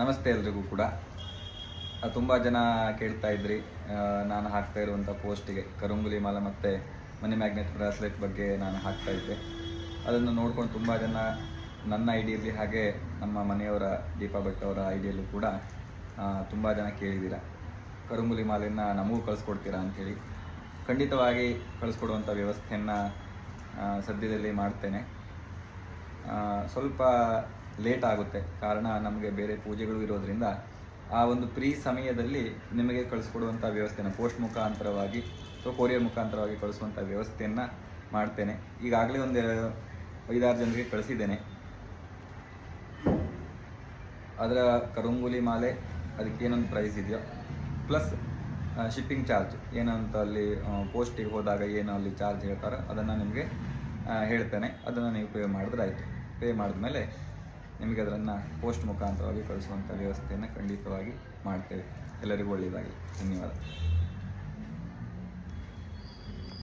ನಮಸ್ತೆ ಎಲ್ರಿಗೂ ಕೂಡ. ತುಂಬ ಜನ ಕೇಳ್ತಾ ಇದ್ರಿ ನಾನು ಹಾಕ್ತಾ ಇರುವಂಥ ಪೋಸ್ಟಿಗೆ ಕರುಂಗುಲಿ ಮಾಲ ಮತ್ತು ಮನಿ ಮ್ಯಾಗ್ನೆಟ್ ಬ್ರಾಸ್ಲೆಟ್ ಬಗ್ಗೆ ನಾನು ಹಾಕ್ತಾ ಇದ್ದೆ. ಅದನ್ನು ನೋಡ್ಕೊಂಡು ತುಂಬ ಜನ ನನ್ನ ಐಡಿಯಲ್ಲಿ ಹಾಗೆ ನಮ್ಮ ಮನೆಯವರ ದೀಪಾ ಭಟ್ ಅವರ ಐಡಿಯಲ್ಲೂ ಕೂಡ ತುಂಬ ಜನ ಕೇಳಿದ್ದೀರ, ಕರುಂಗುಲಿ ಮಾಲೆಯನ್ನು ನಮಗೂ ಕಳಿಸ್ಕೊಡ್ತೀರಾ ಅಂಥೇಳಿ. ಖಂಡಿತವಾಗಿ ಕಳಿಸ್ಕೊಡುವಂಥ ವ್ಯವಸ್ಥೆಯನ್ನು ಸದ್ಯದಲ್ಲಿ ಮಾಡ್ತೇನೆ. ಸ್ವಲ್ಪ ಲೇಟ್ ಆಗುತ್ತೆ, ಕಾರಣ ನಮಗೆ ಬೇರೆ ಪೂಜೆಗಳು ಇರೋದರಿಂದ ಆ ಒಂದು ಸಮಯದಲ್ಲಿ ನಿಮಗೆ ಕಳಿಸ್ಕೊಡುವಂಥ ವ್ಯವಸ್ಥೆಯನ್ನು ಪೋಸ್ಟ್ ಮುಖಾಂತರವಾಗಿ ಅಥವಾ ಕೊರಿಯರ್ ಮುಖಾಂತರವಾಗಿ ಕಳಿಸುವಂಥ ವ್ಯವಸ್ಥೆಯನ್ನು ಮಾಡ್ತೇನೆ. ಈಗಾಗಲೇ ಒಂದು 5-6 ಜನರಿಗೆ ಕಳಿಸಿದ್ದೇನೆ. ಅದರ ಕರುಂಗುಲಿ ಮಾಲೆ ಅದಕ್ಕೇನೊಂದು ಪ್ರೈಸ್ ಇದೆಯೋ ಪ್ಲಸ್ ಶಿಪ್ಪಿಂಗ್ ಚಾರ್ಜ್ ಏನಂತ ಅಲ್ಲಿ ಪೋಸ್ಟಿಗೆ ಹೋದಾಗ ಏನು ಅಲ್ಲಿ ಚಾರ್ಜ್ ಹೇಳ್ತಾರೋ ಅದನ್ನು ನಿಮಗೆ ಹೇಳ್ತೇನೆ. ಅದನ್ನು ನೀವು ಪೇ ಮಾಡಿದ್ರೆ ಆಯಿತು. ಪೇ ಮಾಡಿದ್ಮೇಲೆ ನಿಮಗೆ ಅದನ್ನು ಪೋಸ್ಟ್ ಮುಖಾಂತರವಾಗಿ ಕಳಿಸುವಂಥ ವ್ಯವಸ್ಥೆಯನ್ನು ಖಂಡಿತವಾಗಿ ಮಾಡ್ತೇವೆ. ಎಲ್ಲರಿಗೂ ಒಳ್ಳೆಯದಾಗಲಿ. ಧನ್ಯವಾದ.